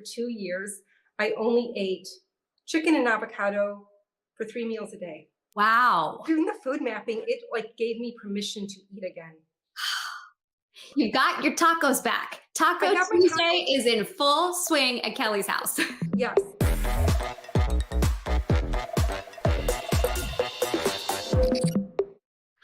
for 2 years, I only ate chicken and avocado for 3 meals a day. Wow. Doing the food mapping, it like gave me permission to eat again. You got your tacos back. I Taco got my Tuesday tacos. is in full swing at Kelly's house. Yes.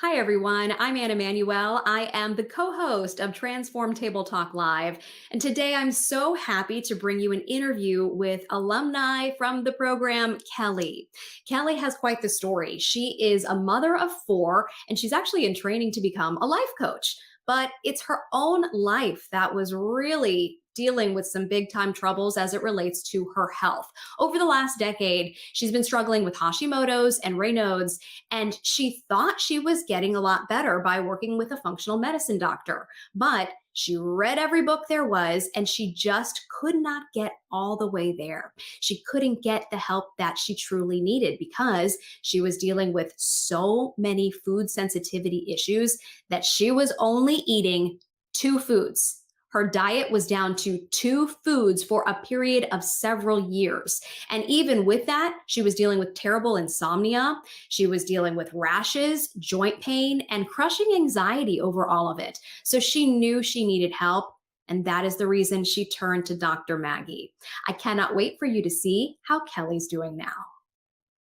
Hi, everyone. I'm Anna Manuel. I am the co-host of Transform Table Talk Live. And today I'm so happy to bring you an interview with alumni from the program, Kelly. Kelly has quite the story. She is a mother of 4, and she's actually in training to become a life coach. But it's her own life that was really dealing with some big time troubles as it relates to her health. Over the last decade, she's been struggling with Hashimoto's and Raynaud's, and she thought she was getting a lot better by working with a functional medicine doctor. But she read every book there was, and she just could not get all the way there. She couldn't get the help that she truly needed because she was dealing with so many food sensitivity issues that she was only eating 2 foods. Her diet was down to 2 foods for a period of several years. And even with that, she was dealing with terrible insomnia. She was dealing with rashes, joint pain, and crushing anxiety over all of it. So she knew she needed help. And that is the reason she turned to Dr. Maggie. I cannot wait for you to see how Kelly's doing now.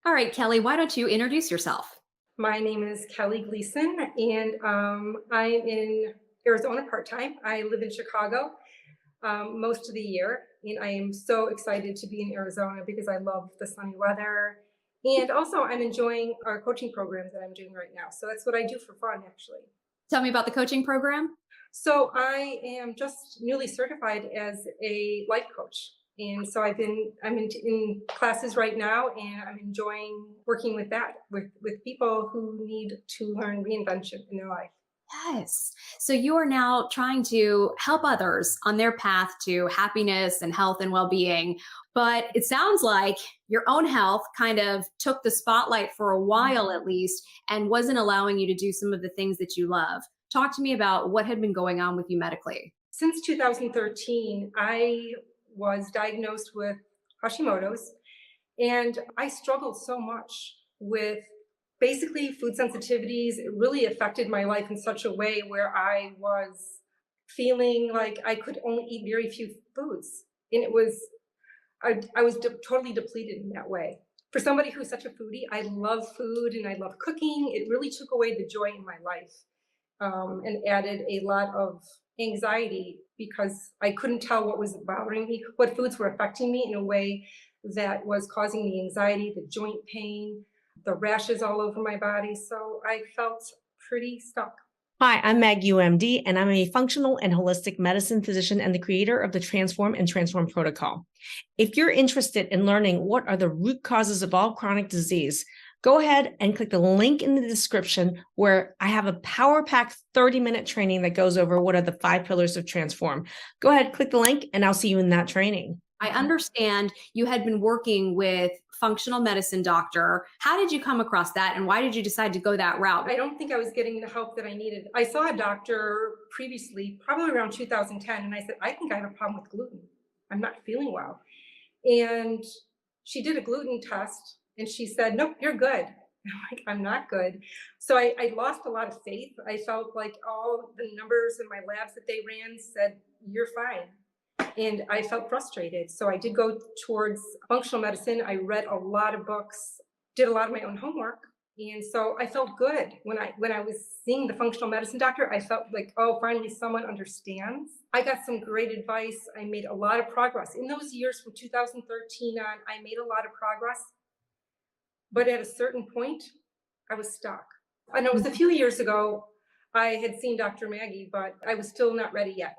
All right, Kelly, why don't you introduce yourself? My name is Kelly Gleason, and I'm in Arizona part-time. I live in Chicago most of the year, and I am so excited to be in Arizona because I love the sunny weather. And also I'm enjoying our coaching program that I'm doing right now. So that's what I do for fun, actually. Tell me about the coaching program. So I am just newly certified as a life coach. And so I'm in classes right now, and I'm enjoying working with that, with people who need to learn reinvention in their life. Yes. So you are now trying to help others on their path to happiness and health and well-being. But it sounds like your own health kind of took the spotlight for a while at least and wasn't allowing you to do some of the things that you love. Talk to me about what had been going on with you medically. Since 2013, I was diagnosed with Hashimoto's, and I struggled so much with basically food sensitivities. It really affected my life in such a way where I was feeling like I could only eat very few foods. And I was totally depleted in that way. For somebody who's such a foodie, I love food and I love cooking. It really took away the joy in my life, and added a lot of anxiety because I couldn't tell what was bothering me, what foods were affecting me in a way that was causing the anxiety, the joint pain, the rashes all over my body. So I felt pretty stuck. Hi, I'm Maggie, UMD, and I'm a functional and holistic medicine physician and the creator of the Transform and Transform protocol. If you're interested in learning what are the root causes of all chronic disease, go ahead and click the link in the description where I have a power-packed 30-minute training that goes over what are the 5 pillars of Transform. Go ahead, click the link, and I'll see you in that training. I understand you had been working with functional medicine doctor. How did you come across that, and why did you decide to go that route? I don't think I was getting the help that I needed. I saw a doctor previously, probably around 2010, and I said, I think I have a problem with gluten. I'm not feeling well. And she did a gluten test, and she said, nope, you're good. I'm like, I'm not good. So I lost a lot of faith. I felt like all the numbers in my labs that they ran said, you're fine. And I felt frustrated. So I did go towards functional medicine. I read a lot of books, did a lot of my own homework. And so I felt good when I was seeing the functional medicine doctor. I felt like, oh, finally someone understands. I got some great advice. I made a lot of progress. In those years from 2013 on, I made a lot of progress. But at a certain point, I was stuck. I know it was a few years ago, I had seen Dr. Maggie, but I was still not ready yet.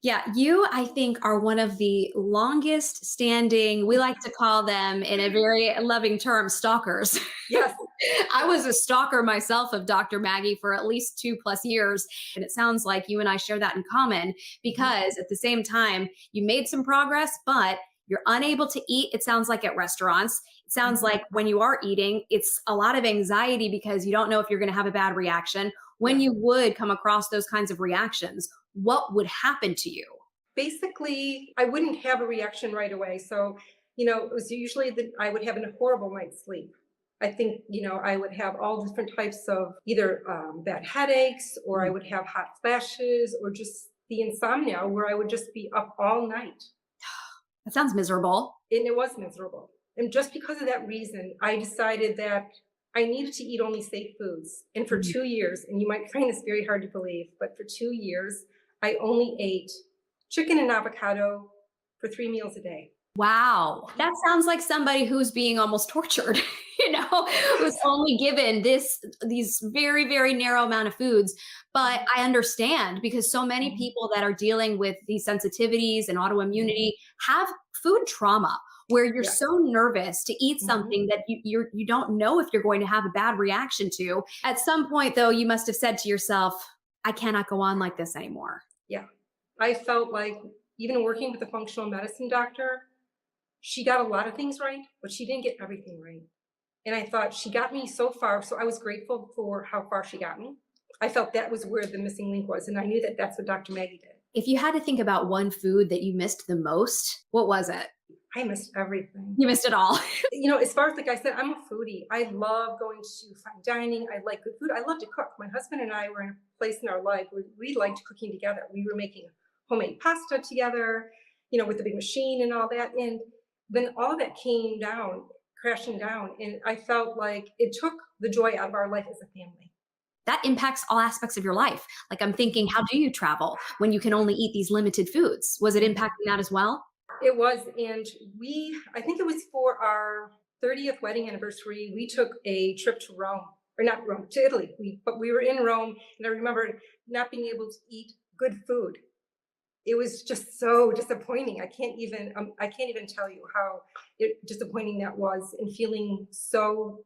Yeah, you, I think, are one of the longest standing, we like to call them in a very loving term, stalkers. Yes. I was a stalker myself of Dr. Maggie for at least 2+ years. And it sounds like you and I share that in common because at the same time, you made some progress, but you're unable to eat, it sounds like, at restaurants. It sounds like when you are eating, it's a lot of anxiety because you don't know if you're going to have a bad reaction. When you would come across those kinds of reactions, what would happen to you? Basically, I wouldn't have a reaction right away. So, it was usually that I would have a horrible night's sleep. I think, I would have all different types of either bad headaches, or I would have hot flashes, or just the insomnia where I would just be up all night. That sounds miserable. And it was miserable. And just because of that reason, I decided that I needed to eat only safe foods. And for 2 years, and you might find this very hard to believe, but for 2 years, I only ate chicken and avocado for 3 meals a day. Wow. That sounds like somebody who's being almost tortured, who's only given these very, very narrow amount of foods. But I understand because so many people that are dealing with these sensitivities and autoimmunity have food trauma where you're so nervous to eat something that you don't know if you're going to have a bad reaction to. At some point, though, you must have said to yourself, I cannot go on like this anymore. Yeah. I felt like even working with a functional medicine doctor, she got a lot of things right, but she didn't get everything right. And I thought she got me so far. So I was grateful for how far she got me. I felt that was where the missing link was. And I knew that that's what Dr. Maggie did. If you had to think about one food that you missed the most, what was it? I missed everything. You missed it all. As far as, like I said, I'm a foodie. I love going to fine dining. I like good food. I love to cook. My husband and I were in a place in our life where we liked cooking together. We were making homemade pasta together, with the big machine and all that. And then all that came down, crashing down. And I felt like it took the joy out of our life as a family. That impacts all aspects of your life. Like I'm thinking, how do you travel when you can only eat these limited foods? Was it impacting that as well? It was. And I think it was for our 30th wedding anniversary, we took a trip to Rome, or not Rome, to Italy. But we were in Rome, and I remember not being able to eat good food. It was just so disappointing. I can't even tell you how disappointing that was, and feeling so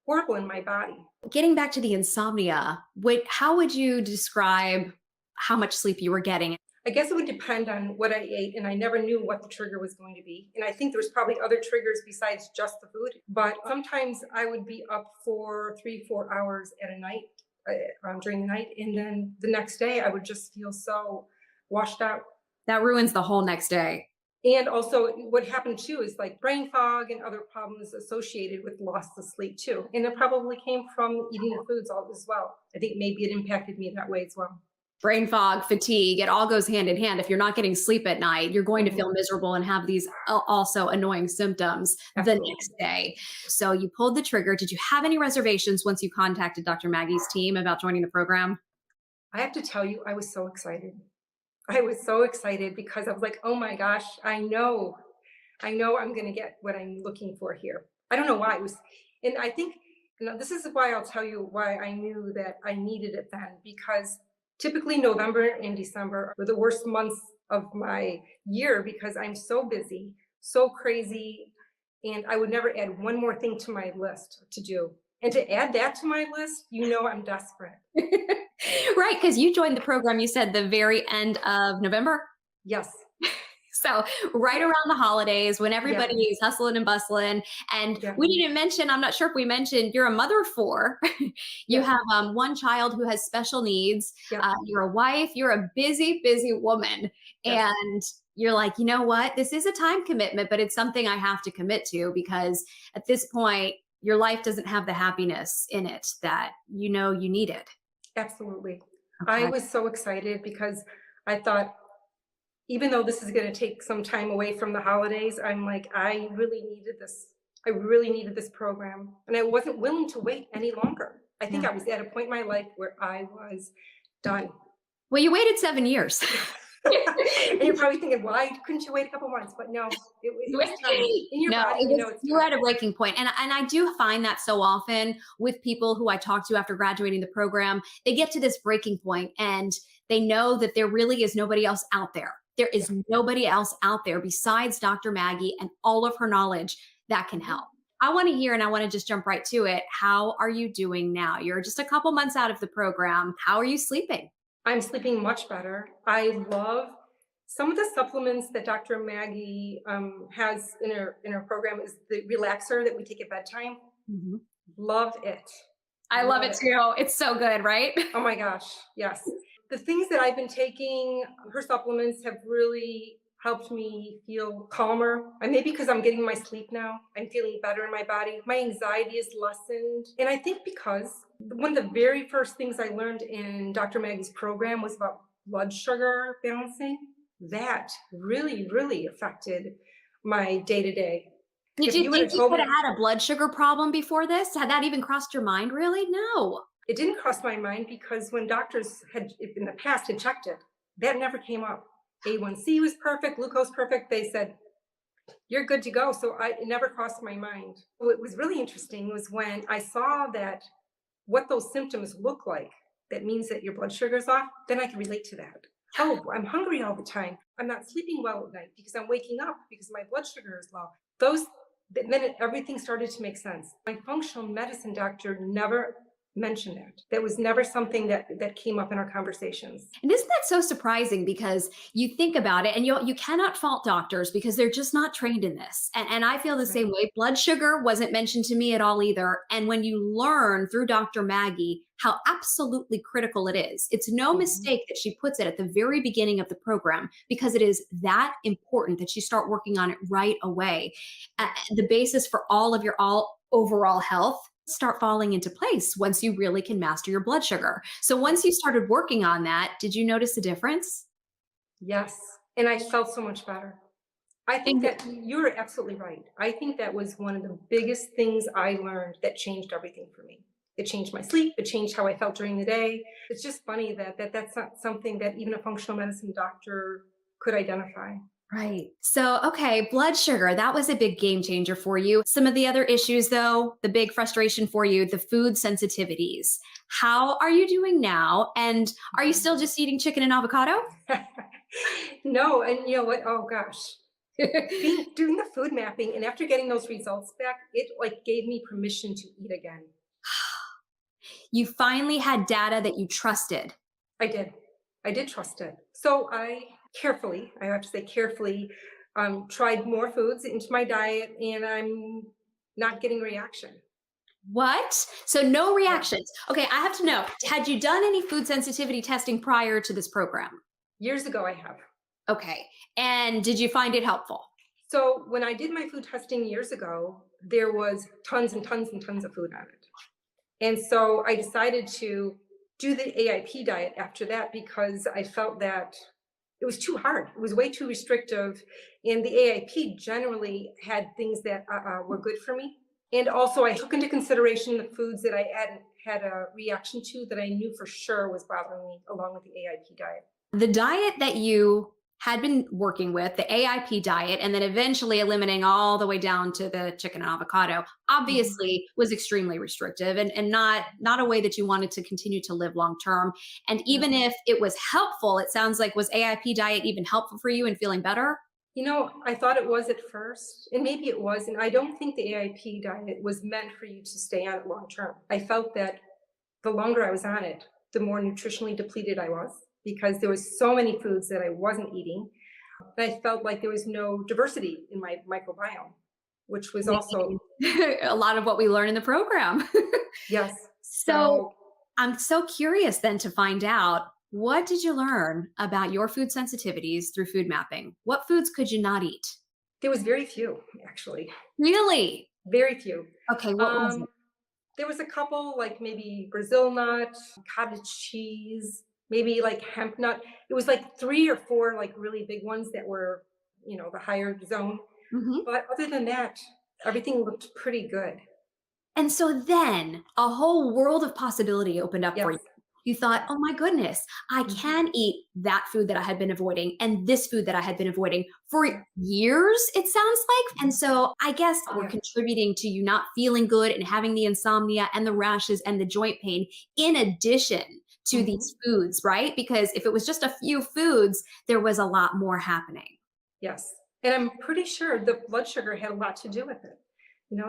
horrible in my body. Getting back to the insomnia, how would you describe how much sleep you were getting? I guess it would depend on what I ate, and I never knew what the trigger was going to be. And I think there's probably other triggers besides just the food. But sometimes I would be up for 3-4 hours at a night, during the night, and then the next day I would just feel so washed out. That ruins the whole next day. And also what happened too is like brain fog and other problems associated with loss of sleep too. And it probably came from eating the foods as well. I think maybe it impacted me that way as well. Brain fog, fatigue, it all goes hand in hand. If you're not getting sleep at night, you're going to feel miserable and have these also annoying symptoms the next day. So you pulled the trigger. Did you have any reservations once you contacted Dr. Maggie's team about joining the program? I have to tell you, I was so excited. I was so excited because I was like, oh my gosh, I know I'm going to get what I'm looking for here. I don't know why it was. And I think, this is why I'll tell you why I knew that I needed it then, because typically November and December were the worst months of my year because I'm so busy, so crazy, and I would never add one more thing to my list to do. And to add that to my list, I'm desperate. Right, because you joined the program, you said the very end of November? Yes. So right around the holidays when everybody is hustling and bustling. And we didn't mention, I'm not sure if we mentioned, you're a mother of 4. You have one child who has special needs. You're a wife. You're a busy, busy woman. And you're like, you know what? This is a time commitment, but it's something I have to commit to because at this point, your life doesn't have the happiness in it that you needed. Absolutely. Okay. I was so excited because I thought, even though this is going to take some time away from the holidays, I'm like, I really needed this. I really needed this program. And I wasn't willing to wait any longer. I think I was at a point in my life where I was done. Well, you waited 7 years. And you're probably thinking, why couldn't you wait a couple months? But no, it was time. In your body, you're at a breaking point. And I do find that so often with people who I talk to after graduating the program, they get to this breaking point and they know that there really is nobody else out there. There is nobody else out there besides Dr. Maggie and all of her knowledge that can help. I want to hear, and I want to just jump right to it. How are you doing now? You're just a couple months out of the program. How are you sleeping? I'm sleeping much better. I love some of the supplements that Dr. Maggie has in her program is the relaxer that we take at bedtime. Love it. I love it too. It's so good, right? Oh my gosh. Yes. The things that I've been taking, her supplements have really helped me feel calmer. And maybe because I'm getting my sleep now, I'm feeling better in my body. My anxiety is lessened. And I think because one of the very first things I learned in Dr. Maggie's program was about blood sugar balancing. That really, really affected my day to day. Did If you you would think have you told could me, have had a blood sugar problem before this? Had that even crossed your mind, really? No. it didn't cross my mind because when doctors had in the past had checked it, that never came up. A1C was perfect, glucose perfect. They said, you're good to go. So it never crossed my mind. What was really interesting was when I saw that what those symptoms look like, that means that your blood sugar's off, then I can relate to that. Oh, I'm hungry all the time. I'm not sleeping well at night because I'm waking up because my blood sugar is low. Then everything started to make sense. My functional medicine doctor never mentioned that. That was never something that came up in our conversations. And isn't that so surprising? Because you think about it, and you cannot fault doctors because they're just not trained in this. And I feel the same way. Blood sugar wasn't mentioned to me at all either. And when you learn through Dr. Maggie how absolutely critical it is, it's no mistake that she puts it at the very beginning of the program, because it is that important that you start working on it right away. The basis for all of your overall health start falling into place once you really can master your blood sugar. So once you started working on that, did you notice a difference? Yes. And I felt so much better. I think And that you're absolutely right. I think that was one of the biggest things I learned that changed everything for me. It changed my sleep. It changed how I felt during the day. It's just funny that's not something that even a functional medicine doctor could identify. right. So, okay, blood sugar, that was a big game changer for you. Some of the other issues, though, the big frustration for you, the food sensitivities. How are you doing now? And are you still just eating chicken and avocado? No, and you know what? Oh gosh. Doing the food mapping and after getting those results back, it like gave me permission to eat again. You finally had data that you trusted. I did. I did trust it. So I have to say carefully, tried more foods into my diet and I'm not getting reaction. What? So no Yeah. reactions. Okay, I have to know, had you done any food sensitivity testing prior to this program? Years ago I have. Okay. And did you find it helpful? So when I did my food testing years ago, there was tons and tons and tons of food on it. And so I decided to do the AIP diet after that because I felt that it was too hard. It was way too restrictive. And the AIP generally had things that were good for me. And also I took into consideration the foods that I had a reaction to that I knew for sure was bothering me along with the AIP diet. The diet that you had been working with, the AIP diet, and then eventually eliminating all the way down to the chicken and avocado, obviously was extremely restrictive and not a way that you wanted to continue to live long term. And even if it was helpful, it sounds like, was AIP diet even helpful for you in feeling better? You know, I thought it was at first, and maybe it was, and I don't think the AIP diet was meant for you to stay on it long term. I felt that the longer I was on it, the more nutritionally depleted I was because there was so many foods that I wasn't eating. And I felt like there was no diversity in my microbiome, which was also, A lot of what we learn in the program. yes. So I'm so curious then to find out, what did you learn about your food sensitivities through food mapping? What foods could you not eat? There was very few, actually, Really? very few. Okay, what was it? There was a couple, like maybe Brazil nut, cottage cheese, maybe like hemp nut. It was like 3 or 4 like really big ones that were, the higher zone. Mhm. But other than that, everything looked pretty good. And so then a whole world of possibility opened up for Yes. you. You thought, oh my goodness, I Mhm. can eat that food that I had been avoiding and this food that I had been avoiding for years, it sounds like. And so I guess we're Yeah. contributing to you not feeling good and having the insomnia and the rashes and the joint pain in addition to Mhm. these foods, right? Because if it was just a few foods, there was a lot more happening. Yes. And I'm pretty sure the blood sugar had a lot to do with it.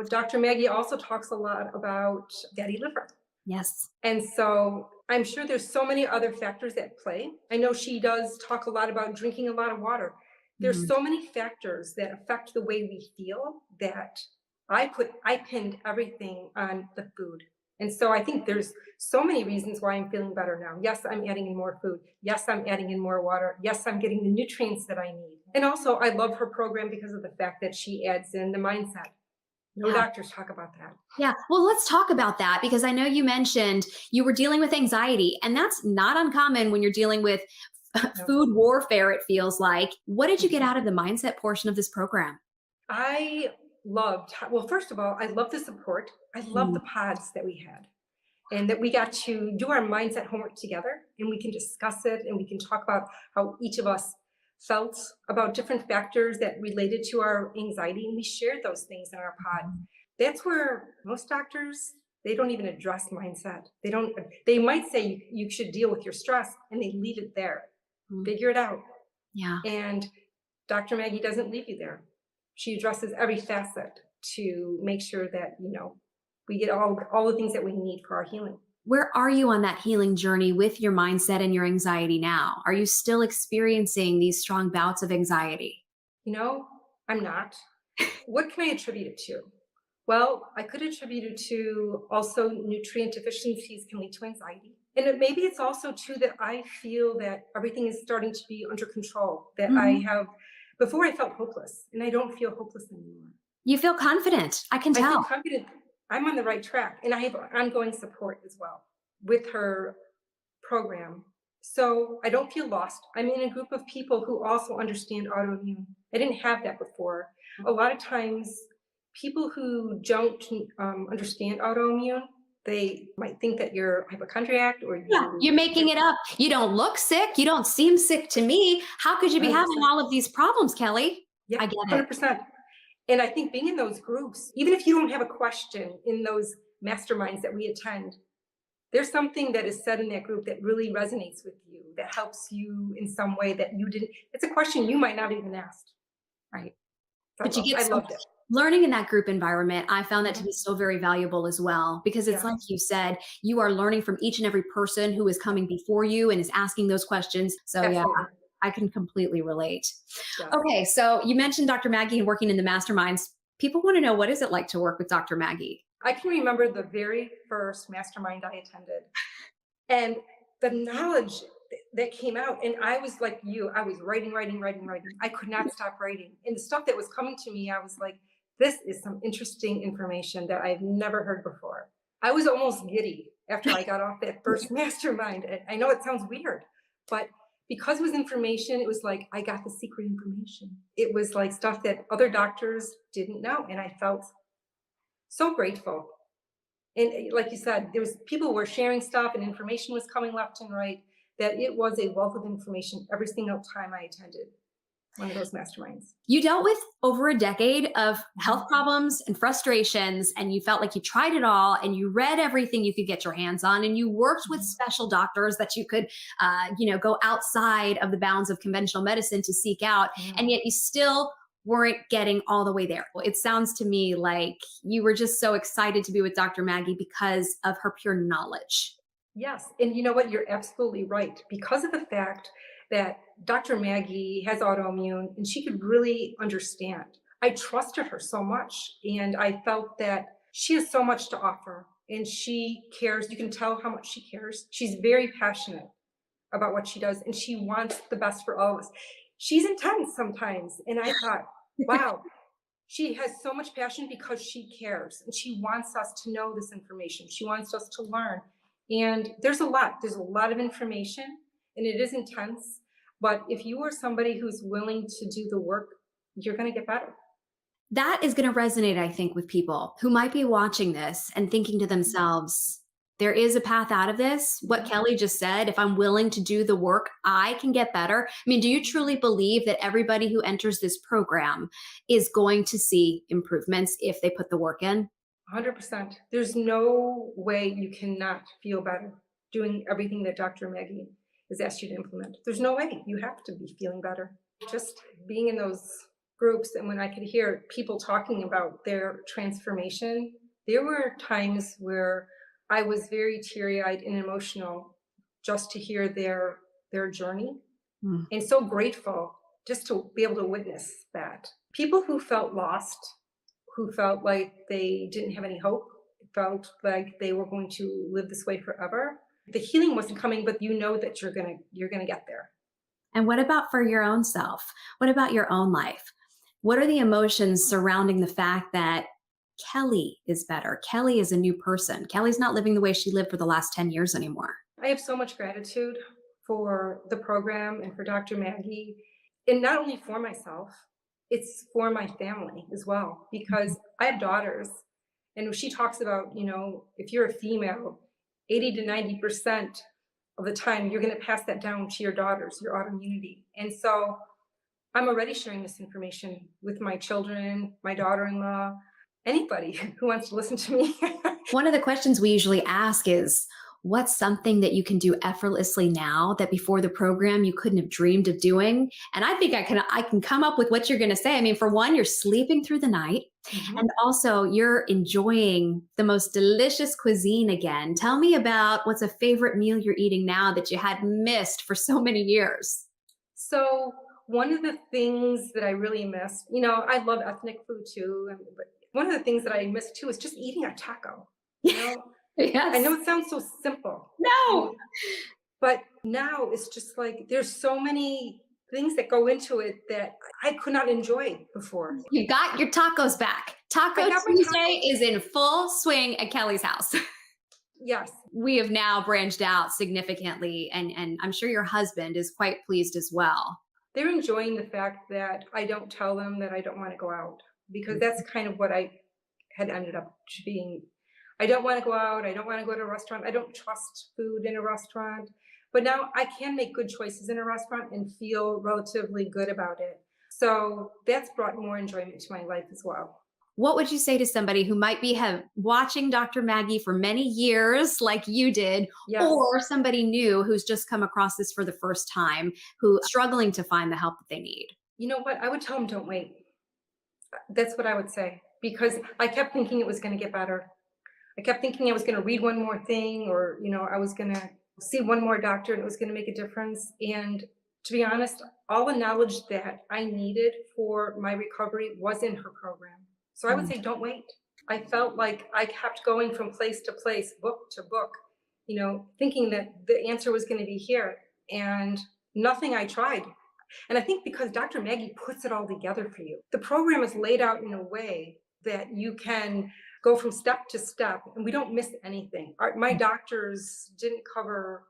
Dr. Maggie also talks a lot about fatty liver. Yes. And so I'm sure there's so many other factors at play. I know she does talk a lot about drinking a lot of water. There's Mhm. so many factors that affect the way we feel that I pinned everything on the food. And so I think there's so many reasons why I'm feeling better now. Yes, I'm adding in more food. Yes, I'm adding in more water. Yes, I'm getting the nutrients that I need. And also, I love her program because of the fact that she adds in the mindset. No Yeah. doctors talk about that. Yeah. Well, let's talk about that because I know you mentioned you were dealing with anxiety, and that's not uncommon when you're dealing with No. food warfare, it feels like. What did you get out of the mindset portion of this program? I well, first of all, I love the support. I love Mm. the pods that we had and that we got to do our mindset homework together and we can discuss it and we can talk about how each of us felt about different factors that related to our anxiety. And we shared those things in our pod. That's where most doctors, they don't even address mindset. They might say you should deal with your stress and they leave it there. Mm. Figure it out. Yeah. And Dr. Maggie doesn't leave you there. She addresses every facet to make sure that, we get all the things that we need for our healing. Where are you on that healing journey with your mindset and your anxiety now? Are you still experiencing these strong bouts of anxiety? I'm not. What can I attribute it to? Well, I could attribute it to also nutrient deficiencies can lead to anxiety. And maybe it's also too that I feel that everything is starting to be under control, that Mhm. before I felt hopeless and I don't feel hopeless anymore. You feel confident. I can I feel tell. confident I'm on the right track and I have ongoing support as well with her program. So I don't feel lost. I'm in a group of people who also understand autoimmune. I didn't have that before. A lot of times, people who don't understand autoimmune, they might think that you're hypochondriac or Yeah, you're making it up. You don't look sick. You don't seem sick to me. How could you be having 100%. all of these problems, Kelly? Yeah, I get it. 100%. And I think being in those groups, even if you don't have a question in those masterminds that we attend, there's something that is said in that group that really resonates with you, that helps you in some way that you didn't. It's a question you might not even ask. Right. So But you get I so loved it. learning in that group environment, I found that to Mhm. be so very valuable as well, because it's Yeah, like you said, you are learning from each and every person who is coming before you and is asking those questions. So yeah, absolutely. I can completely relate. Yes. Okay, so you mentioned Dr. Maggie and working in the masterminds. People want to know, what is it like to work with Dr. Maggie? I can remember the very first mastermind I attended and the knowledge that came out. And I was like you, I was writing, writing, writing, writing. I could not stop writing. And the stuff that was coming to me, I was like, this is some interesting information that I've never heard before. I was almost giddy after I got off that first mastermind. And I know it sounds weird, but because it was information, it was like I got the secret information. It was like stuff that other doctors didn't know. And I felt so grateful. And like you said, there was people were sharing stuff and information was coming left and right, that it was a wealth of information every single time I attended one of those masterminds. You dealt with over a decade of Mhm. health problems and frustrations, and you felt like you tried it all, and you read everything you could get your hands on, and you worked with Mhm. special doctors that you could, go outside of the bounds of conventional medicine to seek out, Yeah. and yet you still weren't getting all the way there. Well, it sounds to me like you were just so excited to be with Dr. Maggie because of her pure knowledge. Yes, and you know what? You're absolutely right. Because of the fact that Dr. Maggie has autoimmune and she could really understand. I trusted her so much and I felt that she has so much to offer and she cares. You can tell how much she cares. She's very passionate about what she does and she wants the best for all of us. She's intense sometimes. And I thought, wow, she has so much passion because she cares and she wants us to know this information. She wants us to learn. And there's a lot of information and it is intense. But if you are somebody who's willing to do the work, you're going to get better. That is going to resonate, I think, with people who might be watching this and thinking to themselves, there is a path out of this. What Kelly just said, if I'm willing to do the work, I can get better. I mean, do you truly believe that everybody who enters this program is going to see improvements if they put the work in? 100%. There's no way you cannot feel better doing everything that Dr. Maggie has asked you to implement. There's no way. You have to be feeling better. Just being in those groups and when I could hear people talking about their transformation, there were times where I was very teary-eyed and emotional just to hear their journey Mm. and so grateful just to be able to witness that. People who felt lost, who felt like they didn't have any hope, felt like they were going to live this way forever. The healing wasn't coming, but you know that you're gonna get there. And what about for your own self? What about your own life? What are the emotions surrounding the fact that Kelly is better? Kelly is a new person. Kelly's not living the way she lived for the last 10 years anymore. I have so much gratitude for the program and for Dr. Maggie, and not only for myself, it's for my family as well, because I have daughters, and she talks about, if you're a female, 80 to 90% of the time, you're going to pass that down to your daughters, your autoimmunity. And so I'm already sharing this information with my children, my daughter-in-law, anybody who wants to listen to me. One of the questions we usually ask is, what's something that you can do effortlessly now that before the program you couldn't have dreamed of doing? And I think I can come up with what you're going to say. I mean, for one, you're sleeping through the night, and also you're enjoying the most delicious cuisine again. Tell me about what's a favorite meal you're eating now that you had missed for so many years. So one of the things that I really miss, I love ethnic food too, but one of the things that I miss too is just eating a taco. Yes. I know it sounds so simple. No. But now it's just like there's so many things that go into it that I could not enjoy before. You got your tacos back. Taco I got my Tuesday tacos. is in full swing at Kelly's house. Yes. We have now branched out significantly, and I'm sure your husband is quite pleased as well. They're enjoying the fact that I don't tell them that I don't want to go out, because that's kind of what I had ended up being. I don't want to go out. I don't want to go to a restaurant. I don't trust food in a restaurant. But now I can make good choices in a restaurant and feel relatively good about it. So that's brought more enjoyment to my life as well. What would you say to somebody who might be watching Dr. Maggie for many years like you did, Yes. or somebody new who's just come across this for the first time, who's struggling to find the help that they need? You know what? I would tell them, don't wait. That's what I would say, because I kept thinking it was going to get better. I kept thinking I was going to read one more thing, or, I was going to see one more doctor and it was going to make a difference. And to be honest, all the knowledge that I needed for my recovery was in her program. So I would say, don't wait. I felt like I kept going from place to place, book to book, thinking that the answer was going to be here, and nothing I tried. And I think because Dr. Maggie puts it all together for you, the program is laid out in a way that you can go from step to step, and we don't miss anything. My doctors didn't cover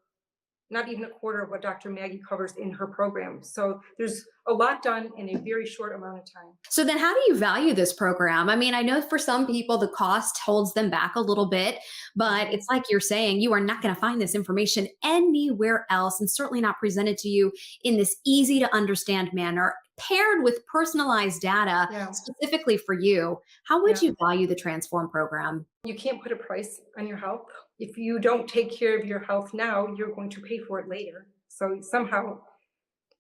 not even a quarter of what Dr. Maggie covers in her program. So there's a lot done in a very short amount of time. So then how do you value this program? I mean, I know for some people the cost holds them back a little bit, but it's like you're saying, you are not going to find this information anywhere else, and certainly not presented to you in this easy to understand manner, paired with personalized data specifically for you. How would you value the Transform program? You can't put a price on your health. If you don't take care of your health now, you're going to pay for it later. So somehow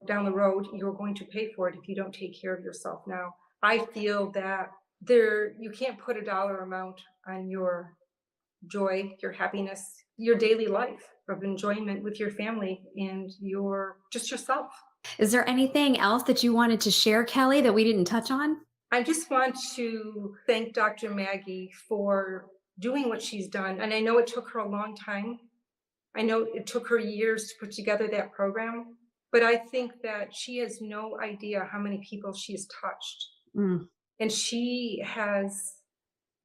down the road, you're going to pay for it if you don't take care of yourself now. I feel that you can't put a dollar amount on your joy, your happiness, your daily life of enjoyment with your family and just yourself. Is there anything else that you wanted to share, Kelly, that we didn't touch on? I just want to thank Dr. Maggie for doing what she's done. And I know it took her a long time. I know it took her years to put together that program, but I think that she has no idea how many people she has touched. And she has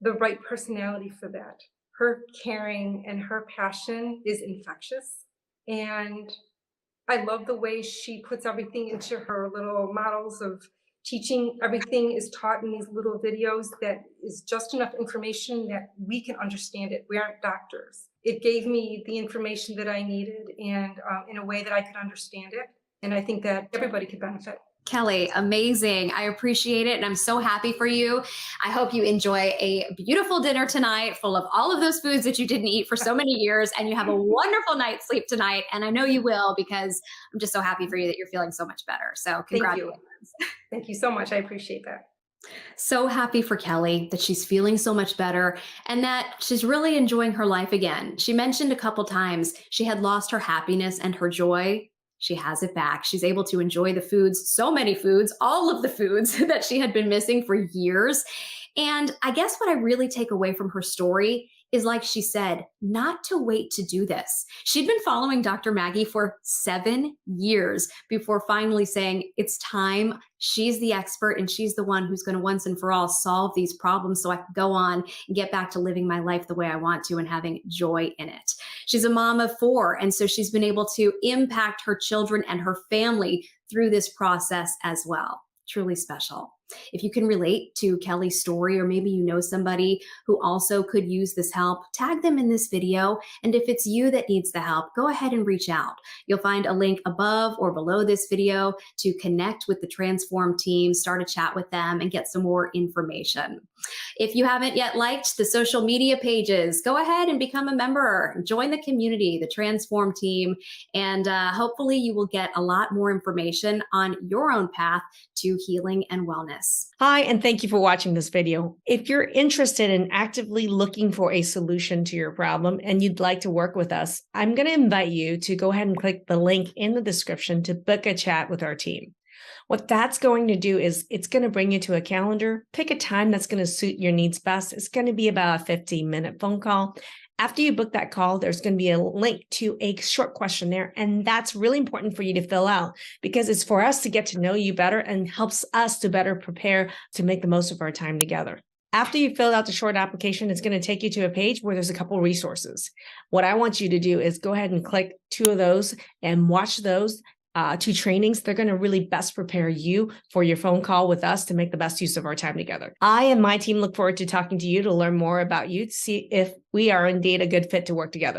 the right personality for that. Her caring and her passion is infectious. And I love the way she puts everything into her little models of teaching. Everything is taught in these little videos that is just enough information that we can understand it. We aren't doctors. It gave me the information that I needed, and in a way that I could understand it. And I think that everybody could benefit. Kelly, amazing. I appreciate it. And I'm so happy for you. I hope you enjoy a beautiful dinner tonight full of all of those foods that you didn't eat for so many years. And you have a wonderful night's sleep tonight. And I know you will, because I'm just so happy for you that you're feeling so much better. So congratulations. Thank you so much. I appreciate that. So happy for Kelly that she's feeling so much better and that she's really enjoying her life again. She mentioned a couple times she had lost her happiness and her joy. She has it back. She's able to enjoy the foods, so many foods, all of the foods that she had been missing for years. And I guess what I really take away from her story is, like she said, not to wait to do this. She'd been following Dr. Maggie for 7 years before finally saying, it's time. She's the expert and she's the one who's going to once and for all solve these problems so I can go on and get back to living my life the way I want to and having joy in it. She's a mom of 4, and so she's been able to impact her children and her family through this process as well. Truly special. If you can relate to Kelly's story, or maybe you know somebody who also could use this help, tag them in this video. And if it's you that needs the help, go ahead and reach out. You'll find a link above or below this video to connect with the Transform team, start a chat with them, and get some more information. If you haven't yet liked the social media pages, go ahead and become a member. Join the community, the Transform team, and hopefully you will get a lot more information on your own path to healing and wellness. Hi, and thank you for watching this video. If you're interested in actively looking for a solution to your problem and you'd like to work with us, I'm going to invite you to go ahead and click the link in the description to book a chat with our team. What that's going to do is it's going to bring you to a calendar, pick a time that's going to suit your needs best. It's going to be about a 15-minute phone call. After you book that call, there's going to be a link to a short questionnaire, and that's really important for you to fill out because it's for us to get to know you better and helps us to better prepare to make the most of our time together. After you fill out the short application, it's going to take you to a page where there's a couple resources. What I want you to do is go ahead and click 2 of those and watch those 2 trainings. They're going to really best prepare you for your phone call with us to make the best use of our time together. I and my team look forward to talking to you to learn more about you, to see if we are indeed a good fit to work together.